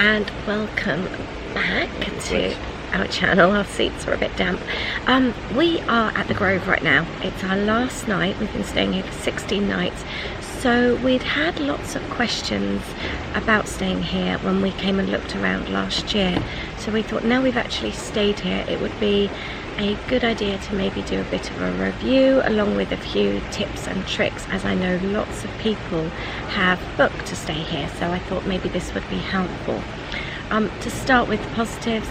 and welcome back to our channel. Our seats are a bit damp. We are at the Grove right now. It's our last night. We've been staying here for 16 nights. So we'd had lots of questions about staying here when we came and looked around last year. So we thought now we've actually stayed here, it would be a good idea to maybe do a bit of a review along with a few tips and tricks, as I know lots of people have booked to stay here. So I thought maybe this would be helpful. To start with the positives,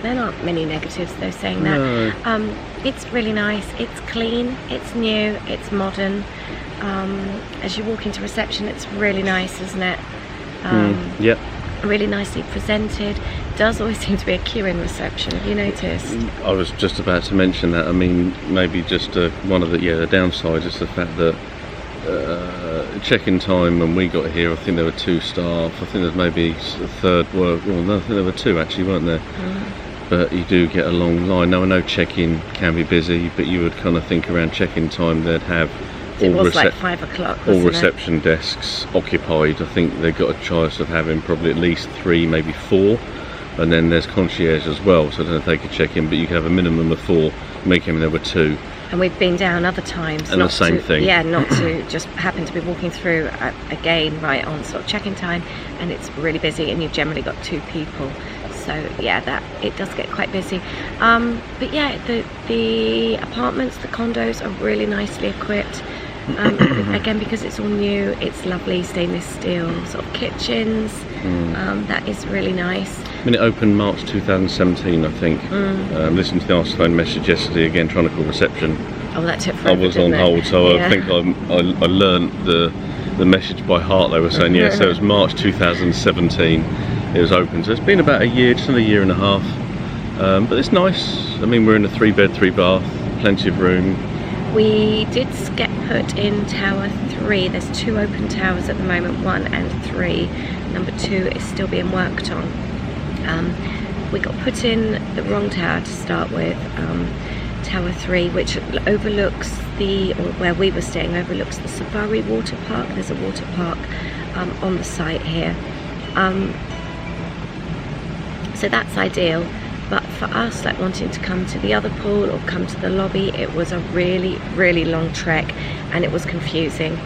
there aren't many negatives though saying that. No. It's really nice, it's clean, it's new, it's modern. As you walk into reception, it's really nice, isn't it? Yep. Really nicely presented. Does always seem to be a queue in reception, have you noticed? I was just about to mention that. I mean, maybe just one of the downsides is the fact that check-in time when we got here, I think there were 2 staff. I think there's maybe a third work. Well, no, I think there were 2 actually, weren't there? But you do get a long line. Now I know check-in can be busy, but you would kind of think around check-in time they'd have it was like 5 o'clock, all reception desks occupied. I think they've got a choice of having probably at least 3, maybe 4, and then there's concierge as well, so I don't know if they could check in, but you could have a minimum of 4. We came in, there were 2. And we've been down other times. And the same thing. Yeah, not to just happen to be walking through again right on sort of check-in time, and it's really busy, and you've generally got 2 people. So yeah, that it does get quite busy. But yeah, the apartments, the condos are really nicely equipped. Again, because it's all new, it's lovely stainless steel sort of kitchens. That is really nice. I mean, it opened March 2017, I think. Listened to the answer phone message yesterday, again trying to call reception. Oh, that took forever. I was on hold, so yeah. I think I learned the message by heart. They were saying yes, so it was March 2017 it was open, so it's been about a year, just under a year and a half. But it's nice. I mean, we're in a 3-bed, 3-bath, plenty of room. We did get put in Tower 3. There's 2 open towers at the moment, 1 and 3. Number 2 is still being worked on. We got put in the wrong tower to start with, Tower 3, which overlooks where we were staying, overlooks the Safari water park. There's a water park on the site here. So that's ideal. But for us, like wanting to come to the other pool or come to the lobby, it was a really, really long trek, and it was confusing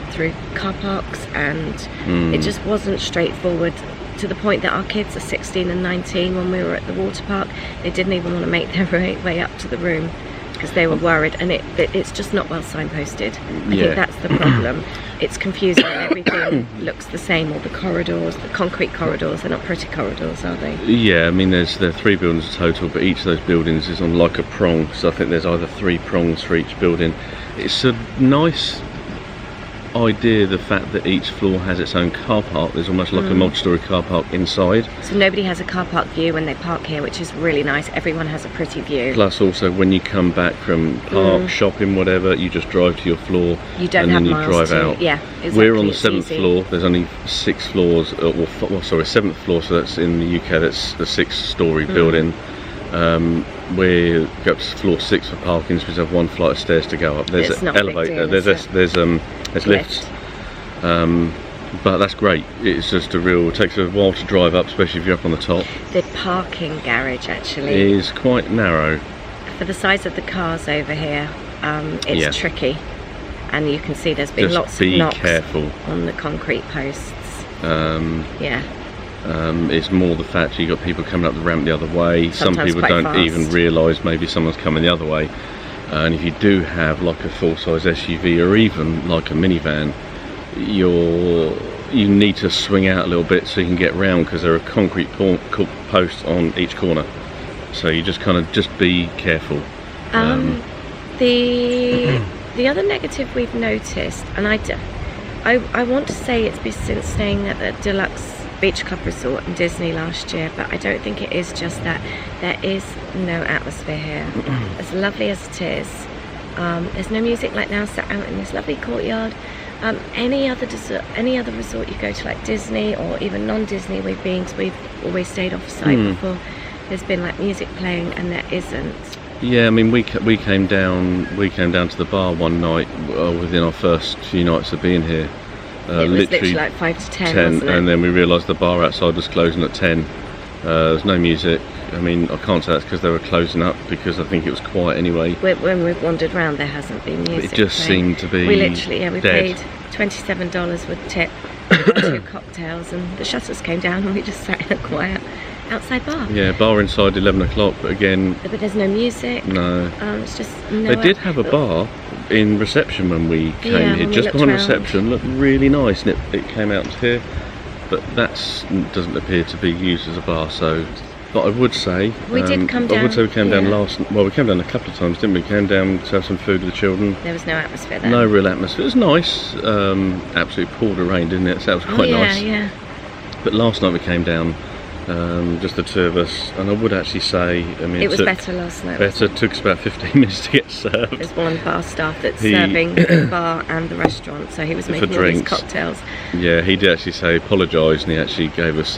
through car parks, and it just wasn't straightforward, to the point that our kids are 16 and 19. When we were at the water park, they didn't even want to make their way up to the room because they were worried, and it's just not well signposted. I think that's the problem. It's confusing, and everything looks the same. All the corridors, the concrete corridors, they're not pretty corridors, are they? Yeah, I mean, there are 3 buildings total, but each of those buildings is on like a prong, so I think there's either 3 prongs for each building. It's a nice idea, the fact that each floor has its own car park. There's almost like a multi-storey car park inside. So nobody has a car park view when they park here, which is really nice. Everyone has a pretty view. Plus also when you come back from park, shopping, whatever, you just drive to your floor. You don't and have then you miles drive out. Yeah, exactly. We're on the 7th floor. There's only 6 floors, 7th floor, so that's in the UK, that's a 6-storey building. We go up to floor 6 for parking, so we have 1 flight of stairs to go up. There's an elevator, there's lifts, but that's great. It's just it takes a while to drive up, especially if you're up on the top. The parking garage actually is quite narrow. For the size of the cars over here, it's tricky, and you can see there's been just lots of knocks careful on the concrete posts. It's more the fact you've got people coming up the ramp the other way. Sometimes some people don't even realise maybe someone's coming the other way. And if you do have like a full-size SUV or even like a minivan, you need to swing out a little bit so you can get round, because there are concrete posts on each corner. So you just kind of be careful. The other negative we've noticed, and I want to say it's been since staying at the Deluxe Beach Club Resort in Disney last year, but I don't think it is just that. There is no atmosphere here. As lovely as it is, there's no music like now, sat out in this lovely courtyard. Any other resort you go to, like Disney or even non-Disney we've been to, we've always stayed off site before. There's been like music playing, and there isn't. Yeah, I mean, we came down to the bar one night within our first few nights of being here, It was literally like 5 to 10, wasn't it? And then we realised the bar outside was closing at 10. There's no music. I mean, I can't say that's because they were closing up, because I think it was quiet anyway. When we've wandered around, there hasn't been music. It just seemed to be We literally, we dead. paid $27 with tip, 2 cocktails, and the shutters came down and we just sat in a quiet outside bar. Yeah, bar inside 11 o'clock, but again... But there's no music. No. It's just no... They did have a bar in reception when we came here, just behind reception, looked really nice, and it came out to here. But that doesn't appear to be used as a bar, so... But I would say... We did come down... I would say we came down Well, we came down a couple of times, didn't we? Came down to have some food with the children. There was no atmosphere there. No real atmosphere. It was nice. Absolutely poured the rain, didn't it? So that was quite nice. Yeah. But last night we came down, just the 2 of us, and I would actually say... I mean, it was better last night. It took us about 15 minutes to get served. There's one bar staff that's serving the bar and the restaurant, so he was making all these cocktails. Yeah, he did actually say apologise, and he actually gave us...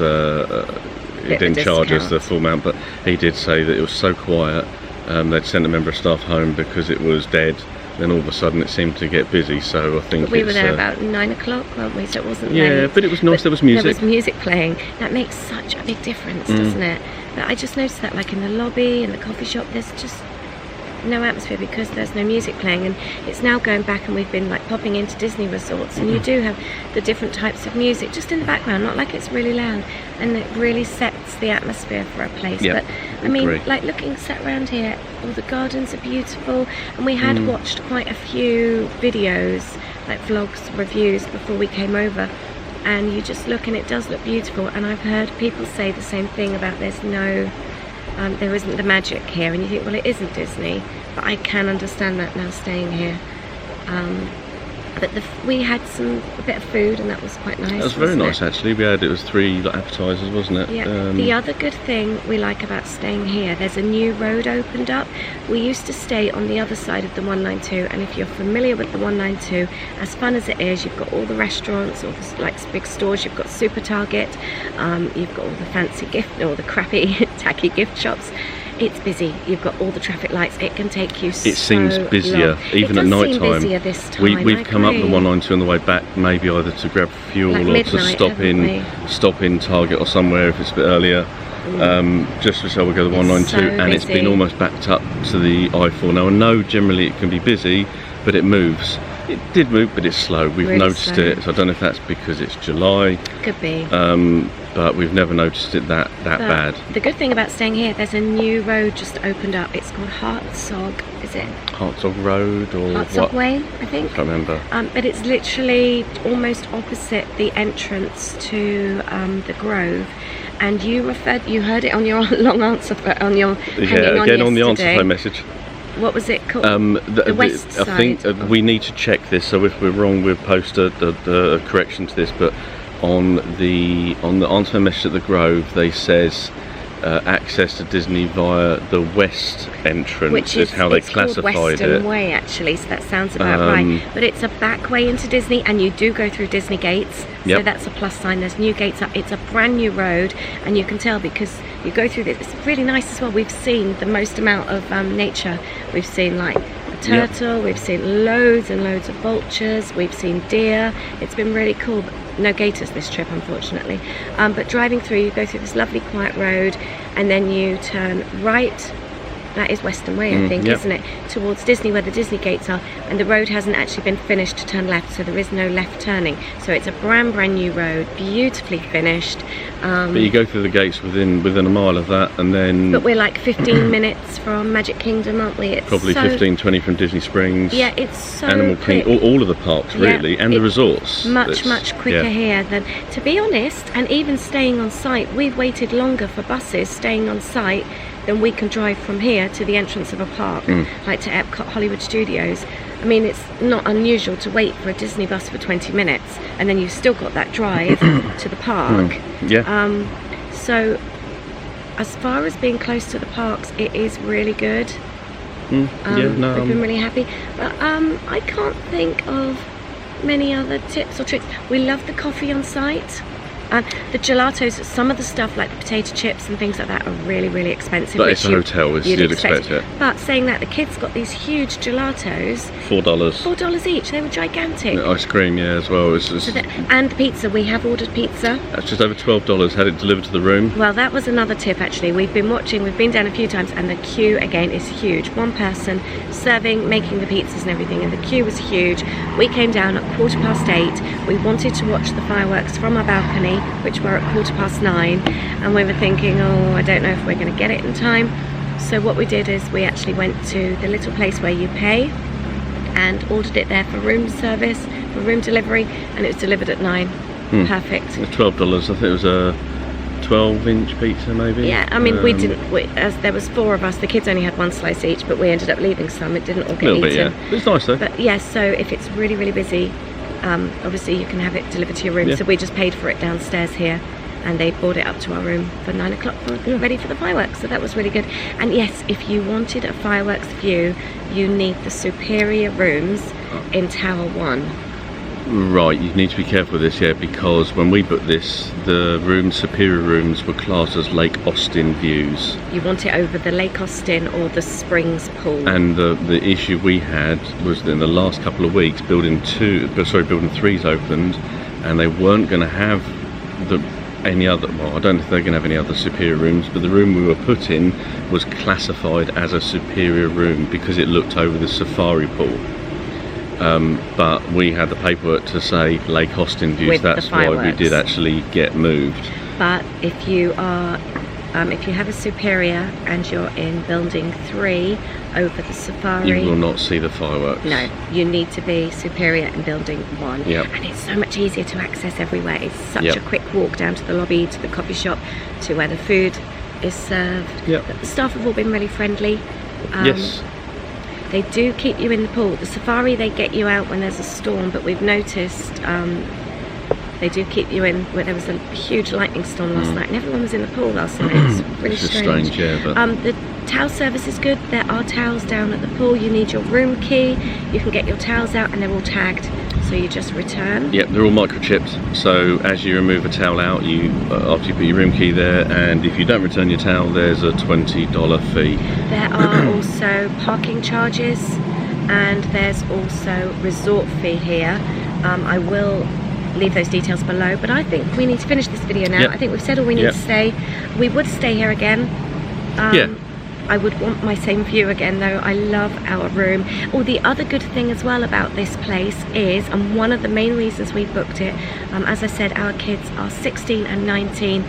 He didn't charge us the full amount, but he did say that it was so quiet, they'd sent a member of staff home because it was dead. Then all of a sudden it seemed to get busy, so I think we were there about 9 o'clock, weren't we? So it wasn't late. Yeah, but it was nice. There was music. There was music playing. That makes such a big difference, doesn't it? But I just noticed that, like in the lobby, in the coffee shop, there's just no atmosphere because there's no music playing. And it's now going back, and we've been like popping into Disney resorts, and you do have the different types of music just in the background, not like it's really loud, and it really sets the atmosphere for a place. But I mean, like sat around here, all the gardens are beautiful, and we had watched quite a few videos, like vlogs, reviews before we came over, and you just look and it does look beautiful. And I've heard people say the same thing about there isn't the magic here, and you think, well, it isn't Disney, but I can understand that now staying here. But we had a bit of food, and that was quite nice. That was very nice, actually. It was 3 appetizers, wasn't it? Yeah. The other good thing we like about staying here, there's a new road opened up. We used to stay on the other side of the 192, and if you're familiar with the 192, as fun as it is, you've got all the restaurants, all the big stores, you've got Super Target, you've got all the fancy or the crappy tacky gift shops. It's busy. You've got all the traffic lights. It can take you so long. It seems busier, even at night time. Busier this time. We've come up the 192 on the way back, maybe either to grab fuel or to stop in Target or somewhere if it's a bit earlier. Just so we go to the 192, and it's been almost backed up to the I-4. Now I know generally it can be busy, but it moves. It did move, but it's slow. We've noticed it, so I don't know if that's because it's July. Could be. But we've never noticed it that bad. The good thing about staying here, there's a new road just opened up. It's called Hartsog, is it? Hartsog Road or Hartsog Way, I think. I can't remember. But it's literally almost opposite the entrance to the Grove. And you heard it on your long answer on your on the answer phone message. What was it called? The west side. I think we need to check this. So if we're wrong, we'll post a correction to this. But on the answer message at the Grove, they says access to Disney via the west entrance, which is how they classified Western Way, actually. So that sounds about right. But it's a back way into Disney, and you do go through Disney gates. So that's a plus sign. There's new gates up. It's a brand new road, and you can tell because you go through this. It's really nice as well. We've seen the most amount of nature. We've seen like a turtle. We've seen loads and loads of vultures. We've seen deer. It's been really cool. But no gators this trip, unfortunately. But driving through, you go through this lovely quiet road, and then you turn right. That is Western Way, I think, isn't it? Towards Disney, where the Disney gates are, and the road hasn't actually been finished to turn left, so there is no left turning. So it's a brand new road, beautifully finished. But you go through the gates within a mile of that, and then... But we're like 15 minutes from Magic Kingdom, aren't we? It's probably 15, 20 from Disney Springs. Yeah, it's so Animal Kingdom, all of the parks, really, and the resorts. Much quicker here than... To be honest, and even staying on site, we've waited longer for buses staying on site than we can drive from here to the entrance of a park, like to Epcot Hollywood Studios. I mean, it's not unusual to wait for a Disney bus for 20 minutes, and then you've still got that drive to the park. So, as far as being close to the parks, it is really good. We've been really happy. But I can't think of many other tips or tricks. We love the coffee on site. The gelatos, some of the stuff like the potato chips and things like that are really, really expensive. But it's a hotel, as you'd expect it. But saying that, the kids got these huge gelatos. $4. $4 each. They were gigantic. The ice cream, yeah, as well. And the pizza. We have ordered pizza. That's just over $12. Had it delivered to the room. Well, that was another tip actually. We've been watching. We've been down a few times, and the queue again is huge. One person serving, making the pizzas and everything, and the queue was huge. We came down at 8:15. We wanted to watch the fireworks from our balcony, which were at 9:15, and we were thinking, oh, I don't know if we're going to get it in time. So what we did is we actually went to the little place where you pay and ordered it there for room service, for room delivery, and it was delivered at 9. Perfect. $12. I think it was a 12-inch pizza, maybe. Yeah, I mean, we didn't. As there was 4 of us, the kids only had 1 slice each, but we ended up leaving some. It didn't all get eaten. Bit, yeah. But it's nice though. But yeah, so if it's really, really busy, obviously you can have it delivered to your room. So we just paid for it downstairs here, and they brought it up to our room for 9 o'clock, ready for the fireworks. So that was really good. And yes, if you wanted a fireworks view, you need the superior rooms in Tower 1. Right, you need to be careful with this, yeah, because when we booked this, the superior rooms were classed as Lake Austin views. You want it over the Lake Austin or the Springs pool. And the issue we had was that in the last couple of weeks, building 3's opened, and they weren't going to have any other. Well, I don't think they're going to have any other superior rooms, but the room we were put in was classified as a superior room because it looked over the safari pool. But we had the paperwork to say Lake Austin views. That's why we did actually get moved. But if you are, if you have a superior and you're in building 3 over the safari, you will not see the fireworks. No, you need to be superior in building 1. Yep. And it's so much easier to access everywhere. It's such a quick walk down to the lobby, to the coffee shop, to where the food is served. Yep. The staff have all been really friendly. Yes. They do keep you in the pool. The safari, they get you out when there's a storm, but we've noticed they do keep you in. Where there was a huge lightning storm last night, and everyone was in the pool last night. It's really strange. Yeah, but the towel service is good. There are towels down at the pool. You need your room key. You can get your towels out, and they're all tagged, so you just return. Yep, they're all microchipped. So as you remove a towel out, after you put your room key there, and if you don't return your towel, there's a $20 fee. There are also parking charges, and there's also resort fee here. I will leave those details below, but I think we need to finish this video now. I think we've said all we need to say. We would stay here again. I would want my same view again though. I love our room. The other good thing as well about this place is, and one of the main reasons we booked it, as I said, our kids are 16 and 19.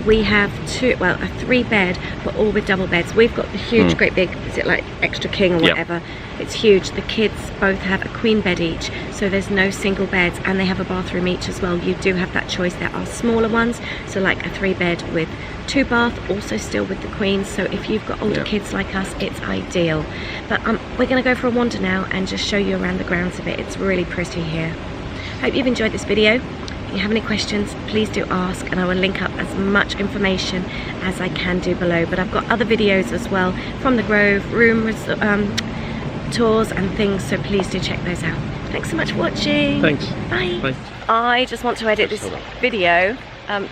We have a 3-bed, but all with double beds. We've got the huge, great big, is it like extra king or whatever? It's huge. The kids both have a queen bed each, so there's no single beds, and they have a bathroom each as well. You do have that choice. There are smaller ones, so like a 3-bed with 2 bath, also still with the queen. So if you've got older kids like us, it's ideal. But we're going to go for a wander now and just show you around the grounds of it. It's really pretty here. Hope you've enjoyed this video. If you have any questions, please do ask, and I will link up as much information as I can do below. But I've got other videos as well from the Grove, room tours and things, so please do check those out. Thanks so much for watching. Thanks. Bye. Bye. I just want to edit this video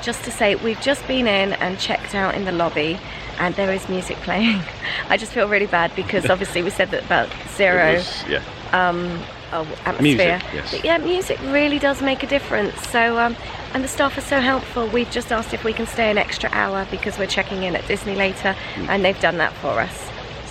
just to say we've just been in and checked out in the lobby, and there is music playing. I just feel really bad because obviously we said that about zero atmosphere. Music, yes. But yeah, music really does make a difference. So and the staff are so helpful. We've just asked if we can stay an extra hour because we're checking in at Disney later, and they've done that for us.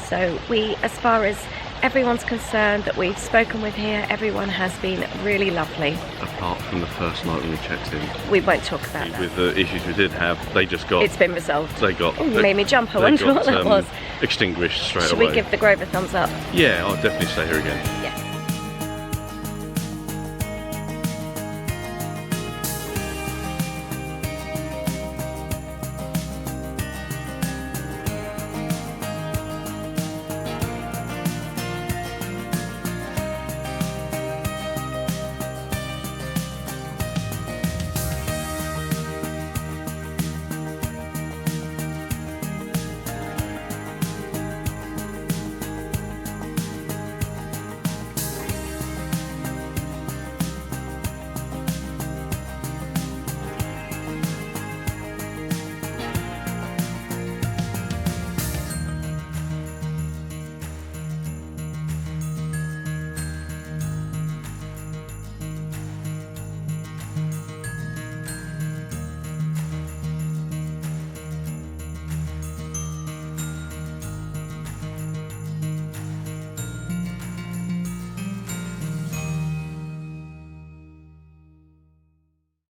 So as far as everyone's concerned that we've spoken with here, everyone has been really lovely. Apart from the first night when we checked in. We won't talk about that. With the issues we did have, they just got... It's been resolved. They got... You made me jump. I wonder what that was. Extinguished straight away. Should we give the Grove a thumbs up? Yeah, I'll definitely stay here again. Yeah.